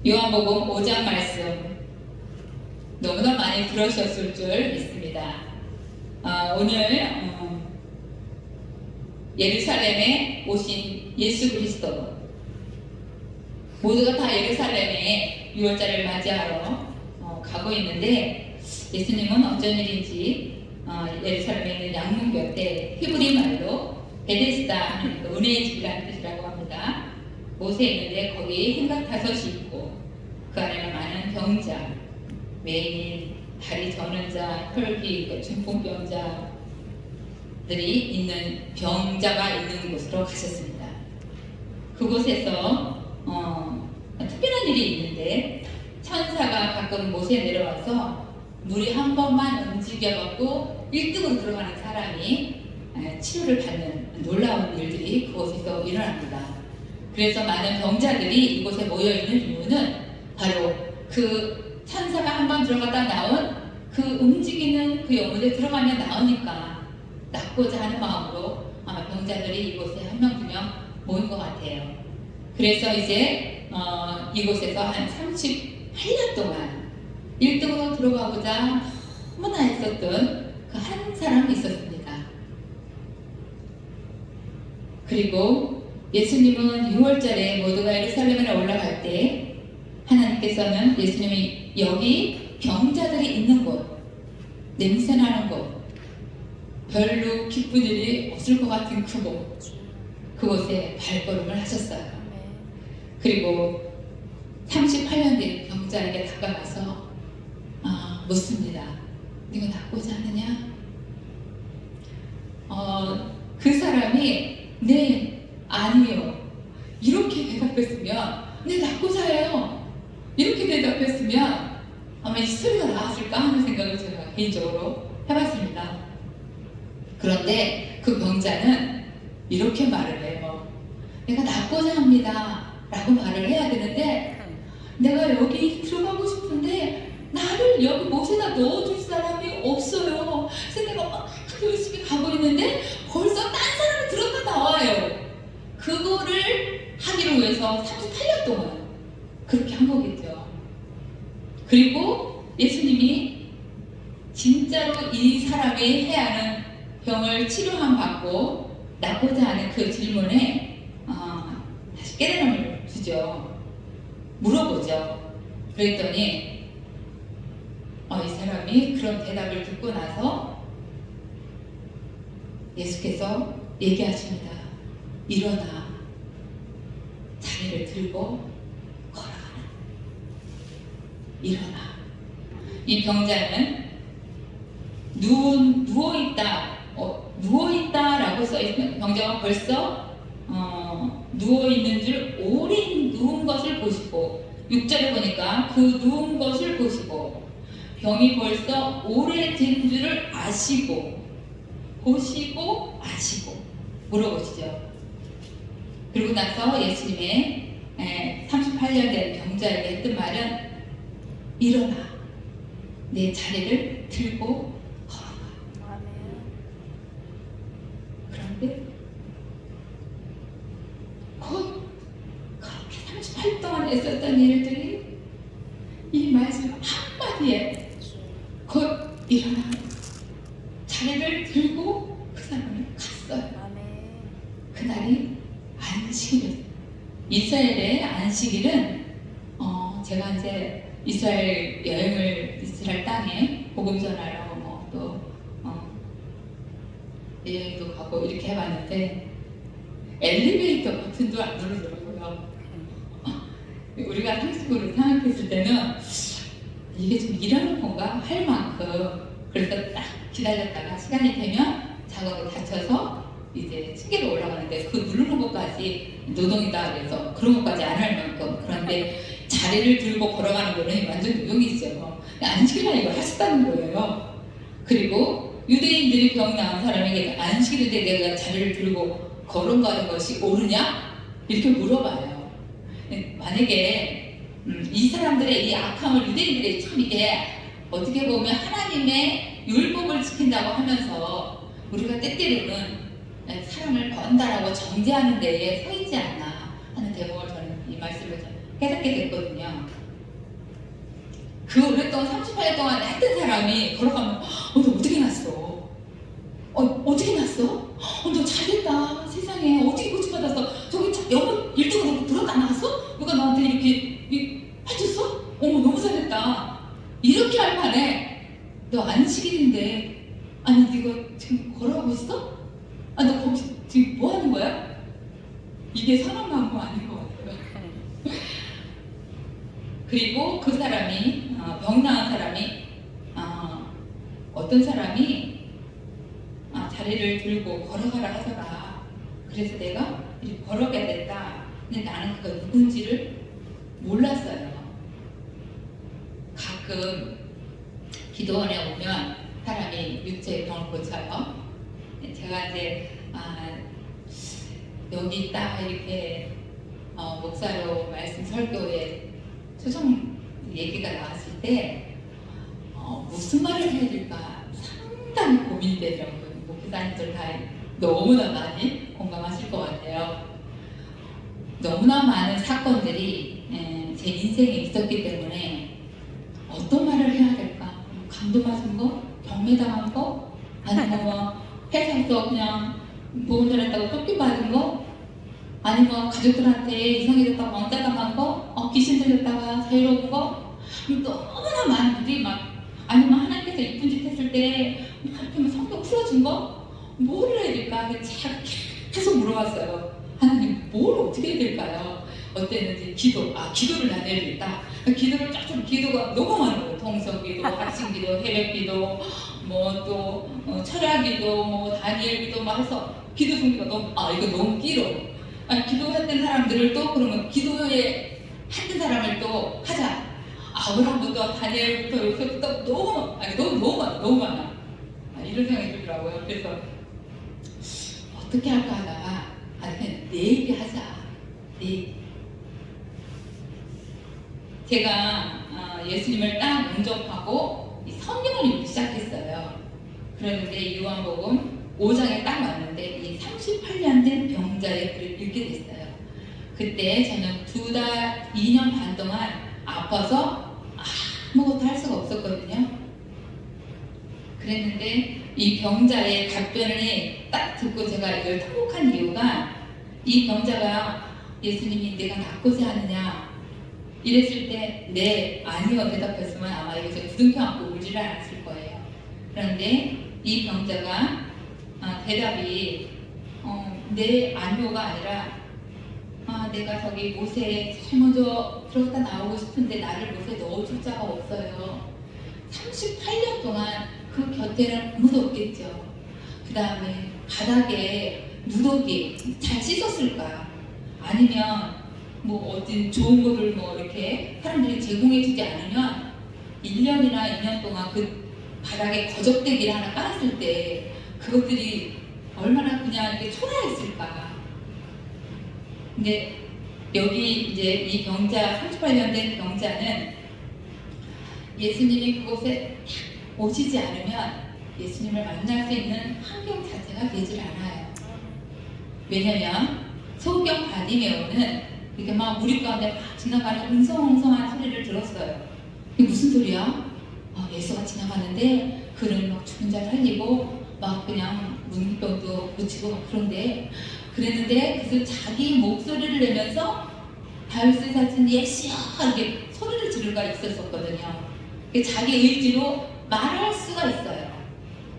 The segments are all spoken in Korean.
요한복음 5장 말씀 너무나 많이 들으셨을 줄 믿습니다. 오늘 예루살렘에 오신 예수 그리스도, 모두가 다 예루살렘에 6월절을 맞이하러 가고 있는데, 예수님은 어쩐 일인지 예루살렘에 있는 양문 곁에 히브리 말로 베데스다, 은혜의 집이라는 뜻이라고 합니다. 못에 있는데 거기 행각다섯이 있고 그 안에는 많은 병자, 맹인, 다리 저는 자, 혈기, 중풍병자들이 있는, 병자가 있는 곳으로 가셨습니다. 그곳에서 특별한 일이 있는데, 천사가 가끔 못에 내려와서 물이 한 번만 움직여갖고 1등으로 들어가는 사람이 치료를 받는 놀라운 일들이 그곳에서 일어납니다. 그래서 많은 병자들이 이곳에 모여있는 이유는 바로 그 천사가 한번 들어갔다 나온 그 움직이는 그 영혼에 들어가면 나오니까 낫고자 하는 마음으로 아마 병자들이 이곳에 한 명, 두 명 모인 것 같아요. 그래서 이제 이곳에서 한 38년 동안 1등으로 들어가고자 너무나 했었던 그 한 사람이 있었습니다. 그리고 예수님은 6월절에 모두가 예루살렘에 올라갈 때 하나님께서는 예수님이 여기 병자들이 있는 곳, 냄새나는 곳, 별로 기쁜 일이 없을 것 같은 그곳, 그곳에 발걸음을 하셨어요. 그리고 38년 된 병자에게 다가가서 묻습니다. 네가 낫고자 하느냐? 그 사람이 네, 아니요, 이렇게 대답했으면, 네, 낫고자 해요, 이렇게 대답했으면 아마 이 소리가 나왔을까 하는 생각을 제가 개인적으로 해봤습니다. 그런데 그 병자는 이렇게 말을 해요. 내가 낫고자 합니다 라고 말을 해야 되는데, 내가 여기 들어가고 싶은데 나를 여기 못에다 넣어줄 사람이 없어요. 그래서 내가 막 열심히 가고 있는데 벌써 딴 사람이 들었다 나와요. 그거를 하기로 위해서 38년 동안 그렇게 한 거겠죠. 그리고 예수님이 진짜로 이 사람이 해야 하는 병을 치료함 받고 낫고자 하는 그 질문에 다시 깨달음을 주죠. 물어보죠. 그랬더니 이 사람이 그런 대답을 듣고 나서 예수께서 얘기하십니다. 일어나, 자리를 들고 걸어가라. 일어나. 이 병자는 누워있다라고 써있는, 병자가 벌써 누워있는 줄, 오래 누운 것을 보시고, 6절에 보니까 그 누운 것을 보시고 병이 벌써 오래된 줄을 아시고, 보시고 아시고 물어보시죠. 그리고 나서 예수님의 38년 된 병자에게 했던 말은 일어나, 내 자리를 들고 걸어가. 그런데 곧 그렇게 38년 동안 했었던 일들이 이 말씀 한마디에 곧 일어나 자리를 들고 그 사람을 갔어요. 그날이 안식일이었어요. 이스라엘의 안식일은 제가 이제 이스라엘 여행을, 이스라엘 땅에 복음 전하러 또 여행도 가고 이렇게 해봤는데 엘리베이터 버튼도 안 누르더라고요. 우리가 상식으로 생각했을 때는 이게 좀 일하는 건가 할 만큼, 그래서 딱 기다렸다가 시간이 되면 작업을 다쳐서 이제 층계로 올라가는데 그 누르는 것까지 노동이다 그래서 그런 것까지 안 할 만큼. 그런데 자리를 들고 걸어가는 거는 완전 노동이죠. 안식일날 이걸 하셨다는 거예요. 그리고 유대인들이 병 나은 사람에게 안식일에 내가 자리를 들고 걸어가는 것이 옳으냐? 이렇게 물어봐요. 만약에 이 사람들의 이 악함을, 유대인들의 참 이게 어떻게 보면 하나님의 율법을 지킨다고 하면서 우리가 때때로는 사람을 번다라고 정죄하는 데에 서 있지 않나 하는 대목을 저는 이 말씀을 깨닫게 됐거든요. 동안 38년 동안 했던 사람이 걸어가면 너 어떻게 났어? 어떻게 났어? 너 잘했다. 세상에 어떻게 고침받았어? 저기 영어 1등으로 들었다 나갔어? 누가 나한테 이렇게 해줬어? 너무 잘했다. 이렇게 할 판에 너 안식일인데 아니 네가 지금 걸어가고 있어? 너 거기 지금 뭐 하는 거야? 이게 사람 마음은 아닌 것 같아요. 그리고 그 사람이 병 나은 사람이 어떤 사람이 자리를 들고 걸어가라 하더라. 그래서 내가 이렇게 걸어가야 됐다. 근데 나는 그거 누군지를 몰랐어요. 가끔 기도원에 오면 사람이 육체의 병을 고쳐요. 제가 이제 여기 있다 이렇게 목사로 말씀 설교에 초청 얘기가 나왔을 때 무슨 말을 해야 될까 상당히 고민되더라고요. 목사님들 다 너무나 많이 공감하실 것 같아요. 너무나 많은 사건들이 제 인생에 있었기 때문에 어떤 말을 해야 될까? 강도 맞은 거? 경매당한 거? 아니면 뭐 회사에서 그냥 보험 잘했다고 쫓겨받은 거? 아니면 가족들한테 이상해졌다고 왕따당한 거? 귀신 들렸다가 자유로운 거? 너무나 많은 분들이 아니면 하나님께서 이쁜 짓 했을 때 이렇게 성경 풀어준 거? 뭘 해야 될까? 제가 계속 물어봤어요. 하나님 뭘 어떻게 해야 될까요? 어땠는지 기도를 나눠야겠다. 기도를 쫙 기도가 너무 많아요. 통성기도, 학신기도, 새벽기도, 뭐 또 철야기도, 뭐 다니엘기도 막 해서 기도 종류가 너무 이거 너무 길어. 기도했던 사람들을 또 그러면 기도에 했던 사람을 또 하자. 아브라함부터 다니엘부터 요셉부터 너무 많아. 이런 생각이 들더라고요. 그래서 어떻게 할까 하다가 그냥 내 얘기 하자. 내 얘기. 제가 예수님을 딱 영접하고 성경을 읽기 시작했어요. 그런데 요한복음 5장에 딱 왔는데 이 38년 된 병자의 글을 읽게 됐어요. 그때 저는 2년 반 동안 아파서 아무것도 할 수가 없었거든요. 그랬는데 이 병자의 답변을 딱 듣고 제가 이걸 통곡한 이유가 이 병자가 예수님이 내가 낫고자 하느냐 이랬을 때 네, 아니요 대답했으면 아마 여기서 부둥켜 안고 울지를 않았을 거예요. 그런데 이 병자가 대답이 네, 아니요가 아니라 내가 저기 못에 제일 먼저 들어갔다 나오고 싶은데 나를 못에 넣어줄 자가 없어요. 38년 동안 그 곁에는 아무도 없겠죠. 그 다음에 바닥에 누더기 잘 씻었을까? 아니면 뭐 어떤 좋은 거를 뭐 이렇게 사람들이 제공해주지 않으면 1년이나 2년 동안 그 바닥에 거적대기를 하나 깔았을 때 그것들이 얼마나 그냥 이렇게 초라했을까. 근데 여기 이제 이 병자 38년 된 병자는 예수님이 그곳에 오시지 않으면 예수님을 만날 수 있는 환경 자체가 되질 않아요. 왜냐면 소경 바디메오는 이렇게 막 우리 가운데 막 지나가는 웅성웅성한 소리를 들었어요. 이게 무슨 소리야? 예수가 지나가는데 그는 막 죽은 자 살리고 막 그냥 문병도 고치고 막 그랬는데 그래서 자기 목소리를 내면서 다윗의 사신 예수야 이렇게 소리를 지를 수가 있었거든요. 자기 의지로 말할 수가 있어요.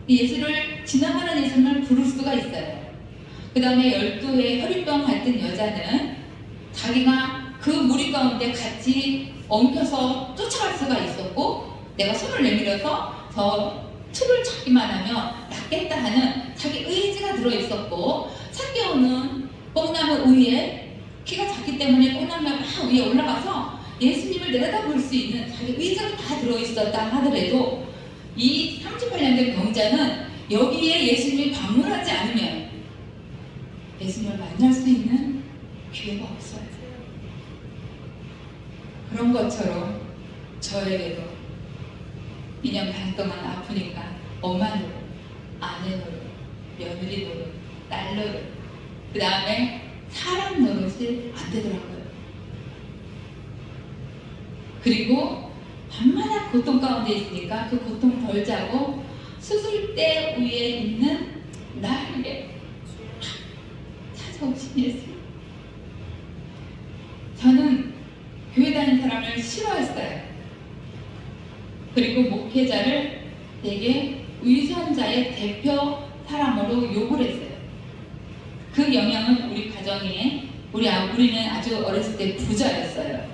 예수를 지나가는 예수를 부를 수가 있어요. 그 다음에 12의 혈유병 앓던 여자는 자기가 그 무리 가운데 같이 엉켜서 쫓아갈 수가 있었고 내가 손을 내밀어서 저 틀을 찾기만 하면 낫겠다 하는 자기 의지가 들어있었고 찾겨오는 뽕나무 위에 키가 작기 때문에 뽕나무 막 위에 올라가서 예수님을 내려다볼 수 있는 자기 의지가 다 들어있었다 하더라도 이 38년 된 병자는 여기에 예수님이 방문하지 않으면 예수님을 만날 수 있는 기회가 없어요. 그런 것처럼 저에게도 2년 반 동안 아프니까 엄마 노릇, 아내 노릇, 며느리 노릇, 딸 노릇, 그 다음에 사람 노릇이 안 되더라고요. 그리고 밤마다 고통 가운데 있으니까 그 고통 덜 자고 수술대 위에 있는 나에게 찾아오신 예수. 저는 교회 다니는 사람을 싫어했어요. 그리고 목회자를 되게 위선자의 대표 사람으로 욕을 했어요. 그 영향은 우리 가정에 우리는 아주 어렸을 때 부자였어요.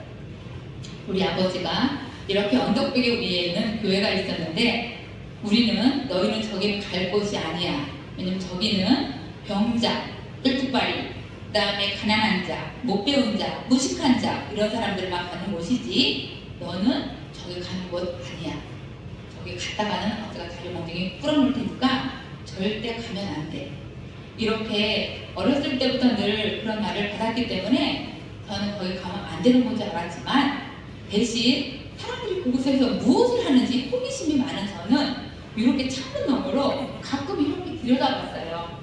우리 아버지가 이렇게 언덕배기 위에는 교회가 있었는데 우리는 너희는 저기는 갈 곳이 아니야. 왜냐면 저기는 병자, 뜰뚝발이, 그 다음에 가난한 자, 못 배운 자, 무식한 자 이런 사람들만 가는 곳이지 너는 저기 가는 곳 아니야. 저기 갔다가는 아버지가 다리 몽둥이 뿌려놓을 테니까 절대 가면 안 돼. 이렇게 어렸을 때부터 늘 그런 말을 받았기 때문에 저는 거기 가면 안 되는 건지 알았지만 대신 사람들이 그곳에서 무엇을 하는지 호기심이 많은 저는 이렇게 창문 너머로 가끔 이렇게 들여다봤어요.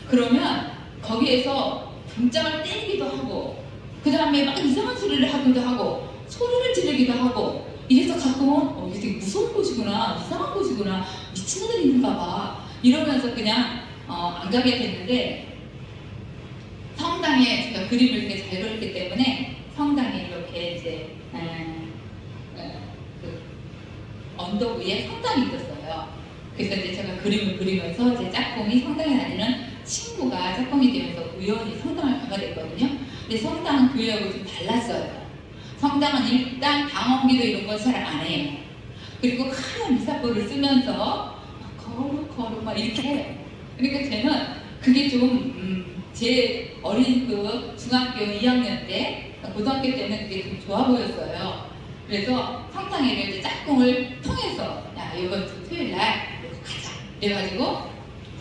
그러면 거기에서 등장을 때리기도 하고 그 다음에 막 이상한 소리를 하기도 하고 소리를 지르기도 하고 이래서 가끔은 이게 되게 무서운 곳이구나, 이상한 곳이구나, 미친 애들 있는가 봐 이러면서 그냥 안 가게 됐는데 성당에 제가 그림을 되게 잘 그렸기 때문에 성당에 이렇게 이제 그 언덕 위에 성당이 있었어요. 그래서 이제 제가 그림을 그리면서 제 짝꿍이 성당에 다니는 친구가 짝꿍이 되면서 우연히 성당을 가게 됐거든요. 근데 성당은 교회하고 좀 달랐어요. 성당은 일단 방언기도 이런 건 잘 안 해요. 그리고 큰 미사포를 쓰면서 거룩 막 이렇게 해요. 그러니까 저는 그게 좀 제 어린 그 중학교 2학년 때 고등학교 때는 그게 좀 좋아 보였어요. 그래서 성당에 이제 짝꿍을 통해서 야 이번 주 토요일 날 이렇게 가자 그래가지고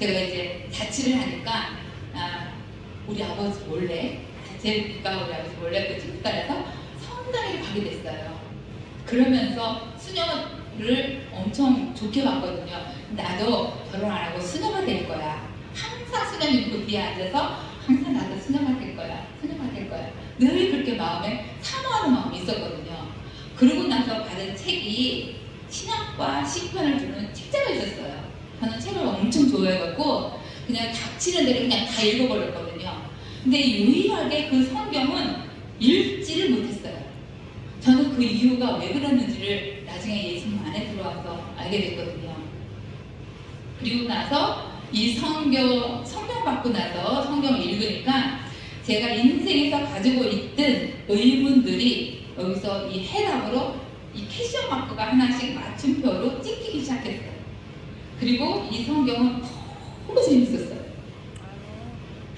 제가 이제 자취를 하니까 우리 아버지 몰래 제가 우리 아버지 몰래 그 친구 따라서 성당에 가게 됐어요. 그러면서 수녀를 엄청 좋게 봤거든요. 나도 결혼 안 하고 수녀가 될 거야. 항상 수녀님 그 뒤에 앉아서 항상 나도 수녀가 될 거야. 수녀가 될 거야. 늘 그렇게 마음에 사모하는 마음이 있었거든요. 그러고 나서 받은 책이 신학과 시편을 주는 책자가 있었어요. 저는 책을 엄청 좋아해갖고 그냥 닥치는 대로 그냥 다 읽어버렸거든요. 근데 유일하게 그 성경은 읽지를 못했어요. 저는 그 이유가 왜 그랬는지를 나중에 예수님 안에 들어와서 알게 됐거든요. 그리고 나서 이 성경 받고 나서 성경을 읽으니까 제가 인생에서 가지고 있던 의문들이 여기서 이 해답으로 이 캐시어 마크가 하나씩 맞춤표로 찍히기 시작했어요. 그리고 이 성경은 너무 재밌었어요.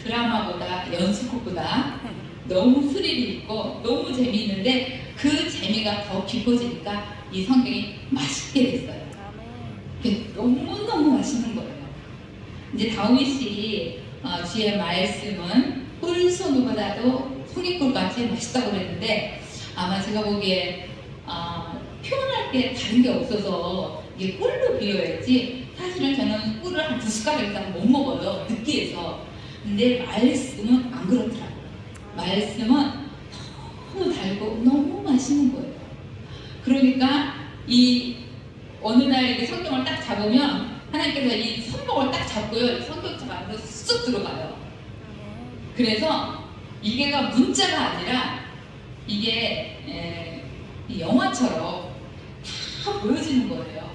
드라마보다 연습곡보다 너무 스릴이 있고 너무 재미있는데 그 재미가 더 깊어지니까 이 성경이 맛있게 됐어요. 너무너무 맛있는 거예요. 이제 다윗이 주의 말씀은 꿀소금보다도 송이꿀같이 맛있다고 그랬는데 아마 제가 보기에 표현할 게 다른 게 없어서 이게 꿀로 비교했지 사실은 저는 꿀을 한 2숟가락 이상 못 먹어요. 느끼해서. 근데 말씀은 안 그렇더라고요. 말씀은 너무 달고 너무 맛있는 거예요. 그러니까 이 어느 날 이렇게 성경을 딱 잡으면 하나님께서 이 손목을 딱 잡고요. 이 성경책 안으로 쑥 들어가요. 그래서 이게가 문자가 아니라 이게 영화처럼 다 보여지는 거예요.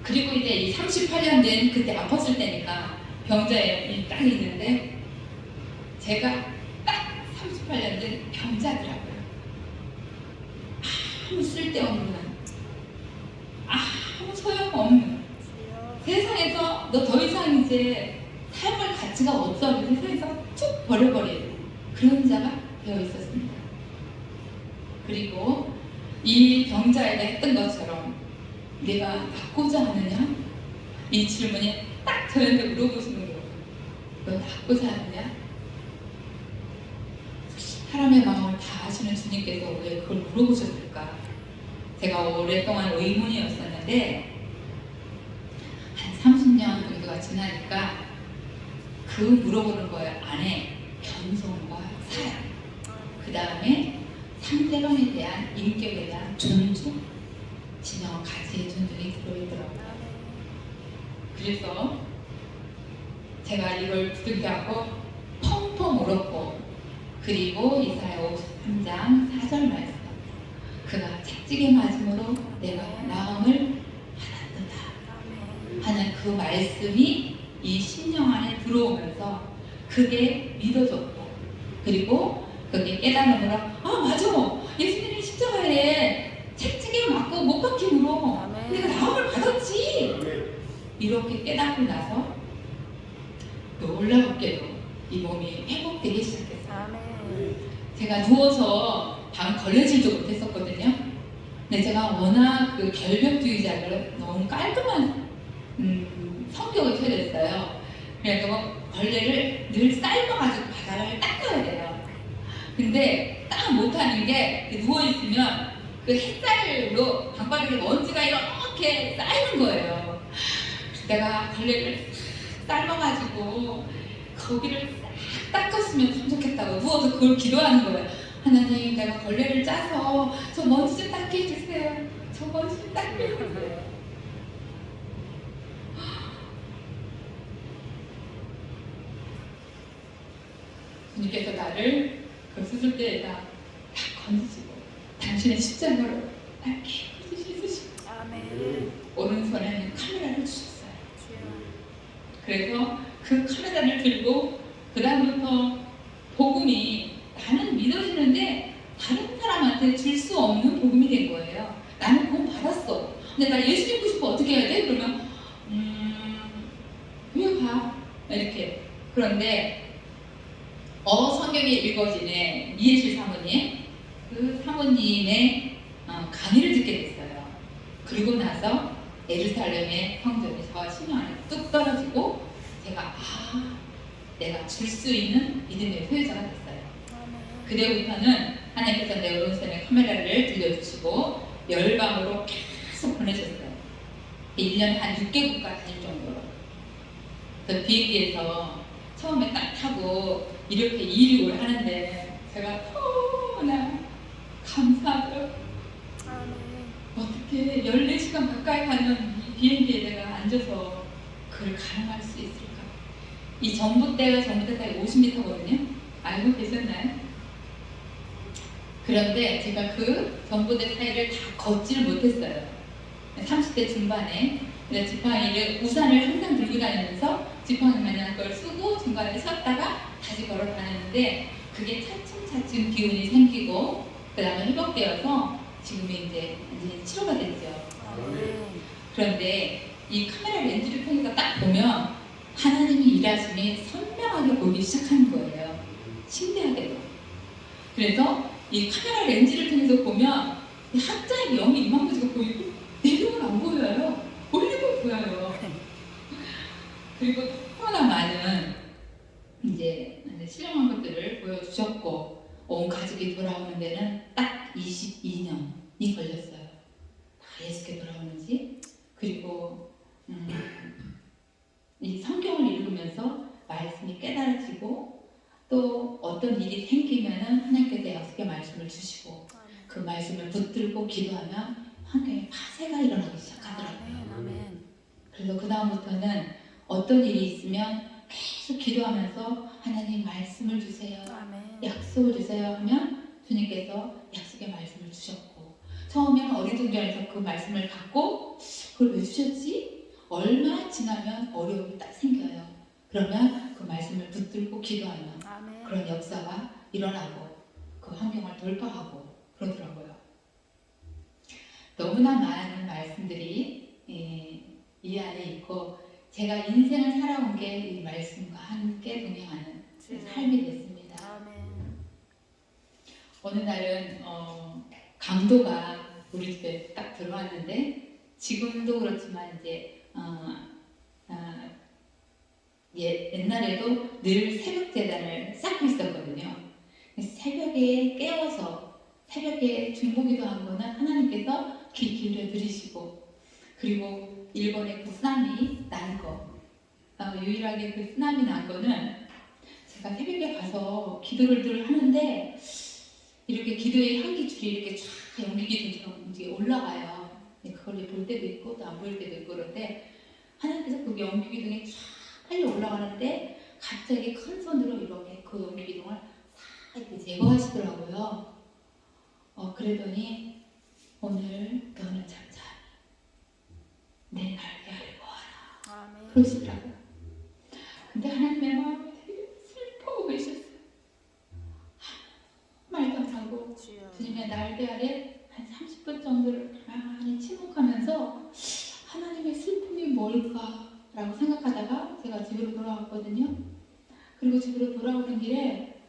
그리고 이제 이 38년 된 그때 아팠을 때니까 병자에 딱 있는데 제가 딱 38년 된 병자더라고요. 아무 쓸데없는 아무 소용없는 세상에서 너 더 이상 이제 삶을 가치가 없어 세상에서 툭 버려버리는 그런 자가 되어 있었습니다. 그리고 이 병자에게 했던 것처럼 내가 낫고자 하느냐? 이 질문이 딱 저한테 물어보시는 거예요. 너 낫고자 하느냐? 사람의 마음을 다 아시는 주님께서 왜 그걸 물어보셨을까? 제가 오랫동안 의문이었었는데 한 30년 정도가 지나니까 그 물어보는 거에 안에 겸손과 사랑 그 다음에 상대방에 대한 인격에 대한 존중, 진정한 가치의 존중이 들어있더라고요. 그래서 제가 이걸 부득이하고 펑펑 울었고, 그리고 이사야 53장 4절 말씀, 그가 채찍에 맞음으로 내가 나음을 받았도다 하는 그 말씀이 이 심령 안에 들어오면서 그게 믿어졌고, 그리고 그게 깨달음으로 아 맞아, 예수님이 십자가에 채찍에 맞고 못 박힘으로 내가 나음을 받았지, 이렇게 깨닫고 나서 놀랍게도 이 몸이 회복되기 시작했어요. 제가 누워서 밤 걸레질도 못했었거든요. 근데 제가 워낙 그 결벽주의자를 너무 깔끔한 성격을 표현했어요. 그래서 걸레를 늘 삶아가지고 바닥을 닦아야 돼요. 근데 딱 못하는 게 누워있으면 그 햇살로 방바닥에 먼지가 이렇게 쌓이는 거예요. 그래서 내가 걸레를 삶아가지고 거기를 싹 닦았으면 참 좋겠다고 누워서 그걸 기도하는 거예요. 하나님, 내가 걸레를 짜서 저 먼지 좀 닦게 해주세요. 저 먼지 좀 닦게 해주세요. 주님께서 나를 그 수술대에다 다 건지시고 당신의 십자가로 날 깨끗이 씻으시고 오른손에는 카메라를 주셨어요. 그래서 그 카메라를 들고 그 다음부터 복음이 나는 믿어지는데 다른 사람한테 줄 수 없는 복음이 된 거예요. 나는 복음 받았어. 근데 나 예수 믿고 싶어. 어떻게 해야 돼? 그러면 그냥 가. 이렇게. 그런데 성경이 읽어지네 이해실 사모님, 그 사모님의 강의를 듣게 됐어요. 그리고 나서 예루살렘의 성전이 저와 심령 안에 뚝 떨어지고 제가 내가 줄 수 있는 믿음의 소유자가 됐어요. 그때부터는 하나님께서 내 오른손에 카메라를 들려주시고 열방으로 계속 보내셨어요. 1년에 한 6개국가 다닐 정도로. 그래서 비행기에서 처음에 딱 타고 이렇게 이륙을 하는데 제가 너무나 감사하더라고요. 어떻게 14시간 가까이 가는 이 비행기에 내가 앉아서 그걸 가능할 수 있을까? 이 전봇대가 전봇대 50m거든요. 알고 계셨나요? 그런데 제가 그 전봇대 사이를 다 걷지를 못했어요. 30대 중반에. 그래서 지팡이를, 우산을 항상 들고 다니면서 지팡이 마냥 그걸 쓰고 중간에 쉬었다가 다시 걸어 다녔는데 그게 차츰차츰 기운이 생기고 그 다음에 회복되어서 지금이 이제 완전히 치료가 됐죠. 그런데 이 카메라 렌즈를 통해서 딱 보면 하나님이 일하심이 선명하게 보이기 시작하는 거예요. 신기하게도. 그래서 이 카메라 렌즈를 통해서 보면 학자의 명이 이만큼씩 보이고 내용은 안 보여요. 올리고 보여요. 그리고 너무나 많은 이제 신령한 것들을 보여주셨고 온 가족이 돌아오는 데는 딱 22년이 걸렸어요. 다 예수께 돌아오는지. 그리고 이 성경을 읽으면서 말씀이 깨달아지고 또 어떤 일이 생기면은 하나님께서 약속의 말씀을 주시고 그 말씀을 붙들고 기도하면 환경에 파쇄가 일어나기 시작하더라고요. 그래서 그 다음부터는 어떤 일이 있으면 계속 기도하면서 하나님 말씀을 주세요. 약속을 주세요 하면 주님께서 약속의 말씀을 주셨고, 처음에는 어리둥절해서 그 말씀을 갖고 그걸 왜 주셨지? 얼마 지나면 어려움이 딱 생겨요. 그러면 그 말씀을 붙들고 기도하면 그런 역사가 일어나고 그 환경을 돌파하고 그러더라고요. 너무나 많은 말씀들이 이 안에 있고 제가 인생을 살아온 게 이 말씀과 함께 동행하는 삶이 됐습니다. 어느 날은 강도가 우리 집에 딱 들어왔는데 지금도 그렇지만 이제 옛날에도 늘 새벽 제단을 쌓고 있었거든요. 새벽에 깨워서 새벽에 중보기도 한 거는 하나님께서 귀 기울여 들으시고, 그리고 일본의 그 쓰나미 난 거, 유일하게 그 쓰나미 난 거는 제가 새벽에 가서 기도를 늘 하는데 이렇게 기도의 향기줄이 이렇게 쫙 연기기둥처럼 이제 올라가요. 그걸 볼 때도 있고 또 안 보일 때도 있고 그런데 하나님께서 그 연기기둥이 쫙 빨리 올라가는데 갑자기 큰 손으로 이렇게 그 연기기둥을 싹 이렇게 제거하시더라고요. 그러더니 오늘 너는 잠잠히 내 날개 아래 모아라 그러시더라고요. 근데 하나님의 마음이 되게 슬퍼하고 계셨어요. 말도 안 하고 주님의 날개 아래 한 30분 정도를 가만히 침묵하면서 하나님의 슬픔이 뭘까라고 생각하다가 제가 집으로 돌아왔거든요. 그리고 집으로 돌아오는 길에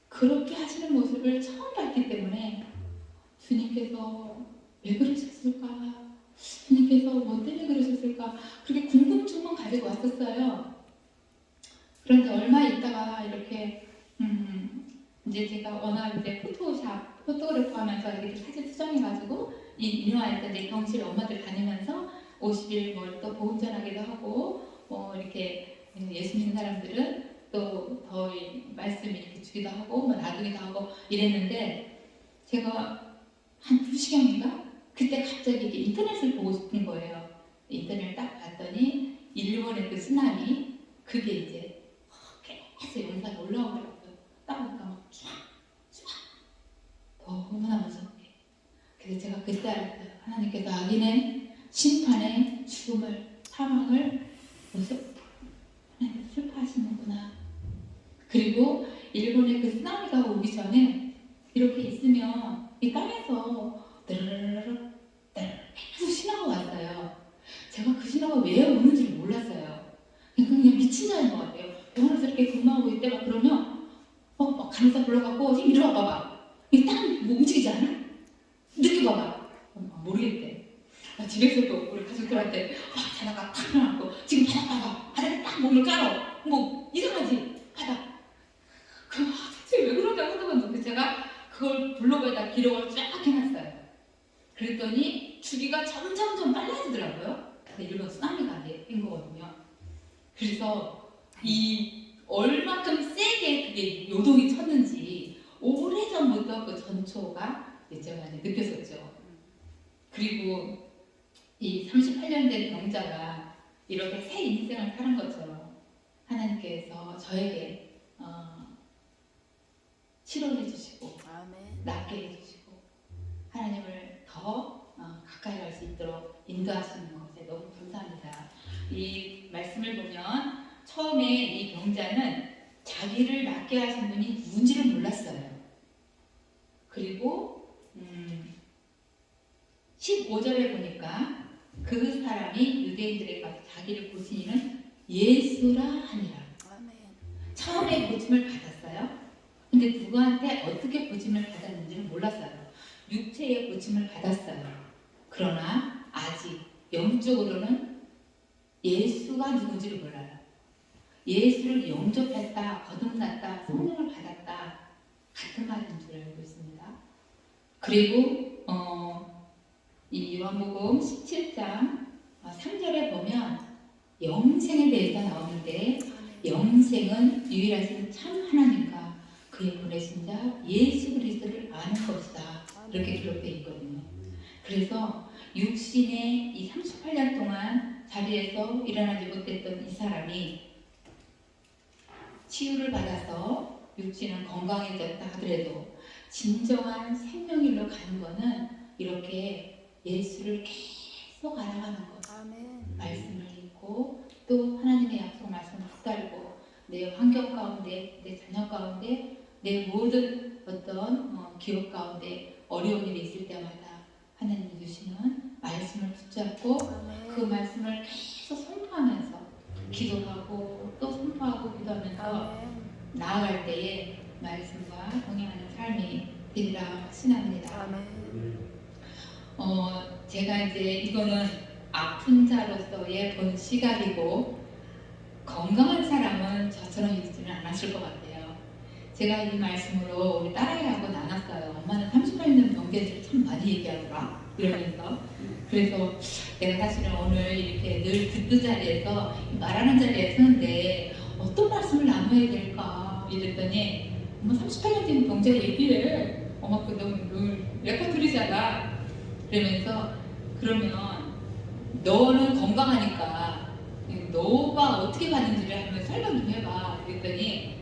그렇게 하시는 모습을 처음 봤기 때문에 주님께서 왜 그러셨을까? 주님께서 뭐 때문에 그러셨을까? 그렇게 궁금증만 가지고 왔었어요. 그런데 얼마 있다가 이렇게 이제 제가 워낙 이제 포토그래프 하면서 이렇게 사진 수정해가지고 인화했던 이제 병실 엄마들 다니면서 50일 뭐 또 복음 전하기도 하고 이렇게 예수 믿는 사람들은 또 더 말씀 이렇게 주기도 하고 뭐 놔두기도 하고 이랬는데 제가 한 2시간인가? 그때 갑자기 이렇게 인터넷을 보고 싶은 거예요. 인터넷을 딱 봤더니 일본의 그 쓰나미 그게 이제 계속 영상이 올라오더라고요. 딱 보니까 막 쫙 너무나 무섭게. 그래서 제가 그때 알았어요. 하나님께서 악인의 심판의 죽음을 사망을 하나님 슬퍼하시는구나. 그리고 일본의 그 쓰나미가 오기 전에 이렇게 있으면 이 땅에서 드르르르 계속 신호가 왔어요. 제가 그 신호가 왜 오는지 몰랐어요. 그냥 미친 자인 것 같아요. 병원에서 이렇게 근무하고 있을 때가 그러면 막 간호사 불러갖고 지금 이리 와봐봐. 이 땅 뭐 움직이지 않아? 느껴봐봐. 모르겠대. 집에서도 우리 가족들한테 자다가 탁 일어나고 지금 바닥 봐봐. 바닥에 딱 몸을 깔어. 뭐 이상하지? 바닥. 대체 왜 그러냐고 하더만요. 제가 그걸 블로그에다 기록을 쫙 해놨어요. 그랬더니 주기가 점점점 빨라지더라고요. 일본 쓰나미가 된 거거든요. 그래서 이 얼마큼 세게 그게 요동이 쳤는지 오래전부터 그 전초가 제가 느꼈었죠. 그리고 이 38년 된 병자가 이렇게 새 인생을 사는 것처럼 하나님께서 저에게 치료해 주시고 낫게 해 주시고 하나님을 더 가까이 갈 수 있도록 인도하시는 것에 너무 감사합니다. 이 말씀을 보면 처음에 이 병자는 자기를 낫게 하신 분이 누군지를 몰랐어요. 그리고 15절에 보니까 그 사람이 유대인들에게 가서 자기를 고친 이는 예수라 하니라. 처음에 고침을 받았어요. 근데 누구한테 어떻게 고침을 받았는지는 몰랐어요. 육체의 고침을 받았어요. 그러나 아직 영적으로는 예수가 누군지를 몰라요. 예수를 영접했다, 거듭났다, 성령을 받았다 같은 말인 줄 알고 있습니다. 그리고 이 요한복음 17장 3절에 보면 영생에 대해서 나오는데 영생은 유일하신 참 하나님과 그의 보내신 자 예수 그리스도를 아는 것이다. 이렇게 기록되어 있거든요. 그래서 육신의 이 38년 동안 자리에서 일어나지 못했던 이 사람이 치유를 받아서 육신은 건강해졌다 하더라도 진정한 생명일로 가는 거는 이렇게 예수를 계속 알아가는 것. 말씀을 읽고 또 하나님의 약속 말씀을 붙들고 내 환경 가운데, 내 자녀 가운데, 내 모든 어떤 기업 가운데 어려운 일이 있을 때마다 하나님이 주시는 말씀을 붙잡고 그 말씀을 계속 선포하면서 기도하고 또 선포하고 기도하면서 나아갈 때에 말씀과 동행하는 삶이 되리라 확신합니다. 제가 이제 이거는 아픈 자로서의 본 시각이고 건강한 사람은 저처럼 있지는 않았을 것 같아요. 제가 이 말씀으로 우리 딸아이하고 나눴어요. 엄마는 38년 병제를 참 많이 얘기하더라 이러면서. 그래서 내가 사실은 오늘 이렇게 늘 듣는 자리에서 말하는 자리에 서는데 어떤 말씀을 나눠야 될까 이랬더니 엄마 38년 된 병제 얘기해. 엄마 그 너무 레퍼토리잖아. 그러면서 그러면 너는 건강하니까 너가 어떻게 받는지를 한번 설명 좀 해봐. 그랬더니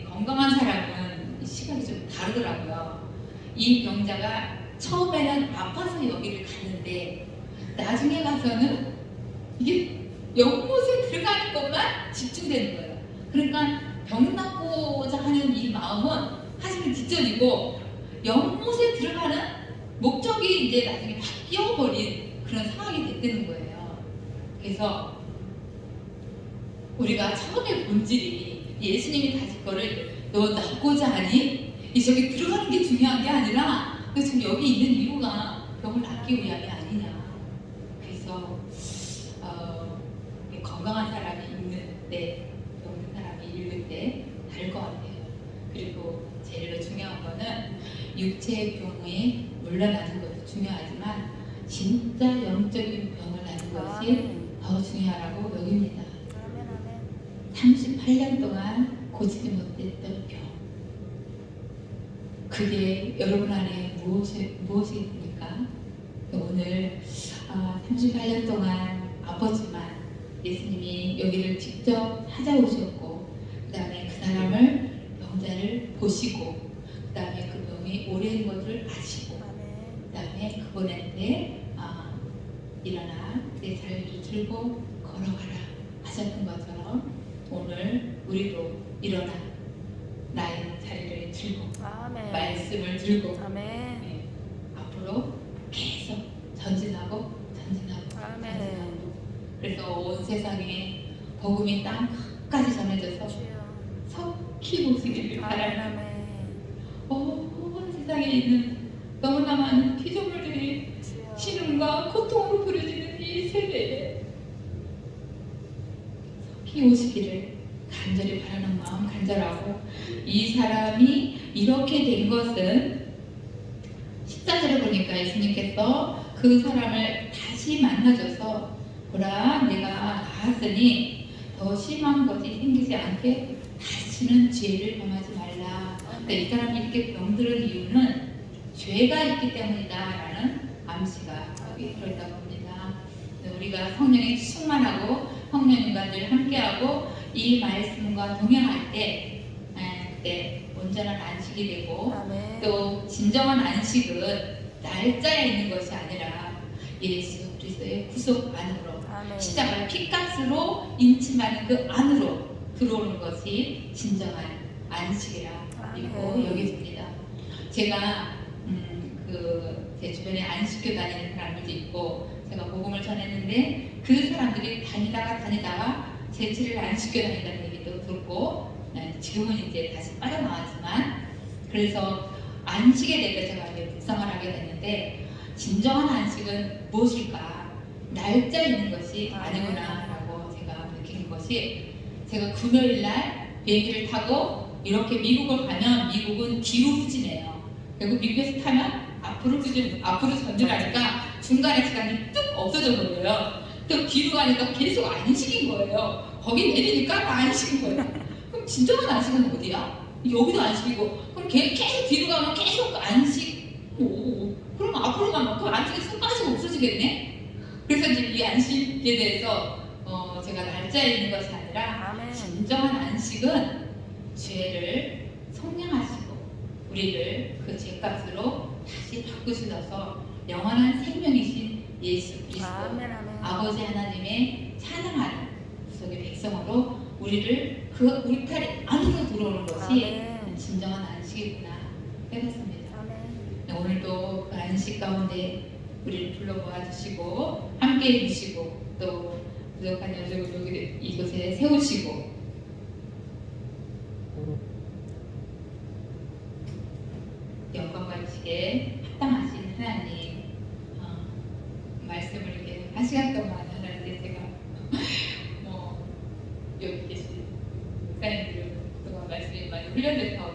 건강한 사람은 시각이 좀 다르더라고요. 이 병자가 처음에는 아파서 여기를 갔는데 나중에 가서는 이게 연못에 들어가는 것만 집중되는 거예요. 그러니까 병 낫고자 하는 이 마음은 사실은 뒷전이고 연못에 들어가는 목적이 이제 나중에 바뀌어버린 그런 상황이 됐다는 거예요. 그래서 우리가 처음에 본질이 예수님이 다시 거를 너 낫고자 하니? 이 저기 들어가는 게 중요한 게 아니라 너 지금 여기 있는 이유가 병을 낫기 위함이 아니냐. 그래서 건강한 사람이 있는 때, 병든 사람이 읽을 때 다를 것 같아요. 그리고 제일 중요한 거는 육체의 병에 물러나는 것도 중요하지만 진짜 영적인 병을 낫는 것이 더 중요하다고 여깁니다. 38년 동안 고치지 못했던 병, 그게 여러분 안에 무엇입니까? 오늘 38년 동안 아팠지만 예수님이 여기를 직접 찾아오셨고 그 다음에 그 사람을 병자를 보시고 그 다음에 그 병이 오래된 것을 아시고 그 다음에 그분한테 일어나 내 자리를 들고 걸어가라 하셨던 것처럼 오늘 우리도 일어나 나의 자리를 들고 말씀을 들고 앞으로 계속 전진하고 그래서 온 세상에 복음이 땅 끝까지 전해져서 속히 보시기를 바랍니다. 온 세상에 있는 너무나 많은 피조물들이 신음과 고통으로 부르짖는 이 세대에 속히 오시기를 간절히 바라는 마음 간절하고, 이 사람이 이렇게 된 것은 14절에 보니까 예수님께서 그 사람을 다시 만나줘서 보라 내가 나았으니 더 심한 것이 생기지 않게 다시는 죄를 범하지 말라. 그러니까 이 사람이 이렇게 병들은 이유는 죄가 있기 때문이다 라는 암시가 여기 들어있다고 합니다. 우리가 성령에 충만하고 성령님과 늘 함께하고 이 말씀과 동행할 때 그때 온전한 안식이 되고 또 진정한 안식은 날짜에 있는 것이 아니라 예수 그리스도의 구속 안으로 십자가의 피값으로 인침하는 그 안으로 들어오는 것이 진정한 안식이라 믿고 여겨집니다. 제가 제 주변에 안식교 다니는 사람들도 있고 제가 복음을 전했는데 그 사람들이 다니다가 제7일 안식교 다닌다는 얘기도 듣고 지금은 이제 다시 빠져나왔지만, 그래서 안식에 대해서 제가 이제 묵상을 하게 됐는데 진정한 안식은 무엇일까? 날짜 있는 것이 아니구나 라고 제가 느끼는 것이, 제가 금요일날 비행기를 타고 이렇게 미국을 가면 미국은 뒤로 후진해요. 그리고 미국에서 타면 앞으로 전진하니까 중간에 시간이 뚝 없어져 버려요. 또 뒤로 가니까 계속 안식인 거예요. 거기 내리니까 다 안식인 거예요. 그럼 진정한 안식은 어디야? 여기도 안식이고, 그럼 계속 뒤로 가면 계속 안식. 그럼 앞으로 가면 그 안식이 끝까지 없어지겠네? 그래서 이제 이 안식에 대해서 제가 날짜에 있는 것이 아니라 진정한 안식은 죄를 속량하시고 우리를 그 죄값으로 다시 바꾸셔서 영원한 생명이신 예수 그리스도 아버지 하나님의 찬양하는 구속의 백성으로 우리를 그 울타리 안으로 들어오는 것이 진정한 안식이구나 해봤습니다. 오늘도 그 안식 가운데 우리를 불러모아 주시고 함께 해주시고 또 부족한 여족을 이곳에 세우시고 영광과 지식에 합당하신 하나님, 말씀을 이렇게 1시간 동안 하는데 제가 여기 계신 목사님들 그동안 말씀이 많이 훈련돼서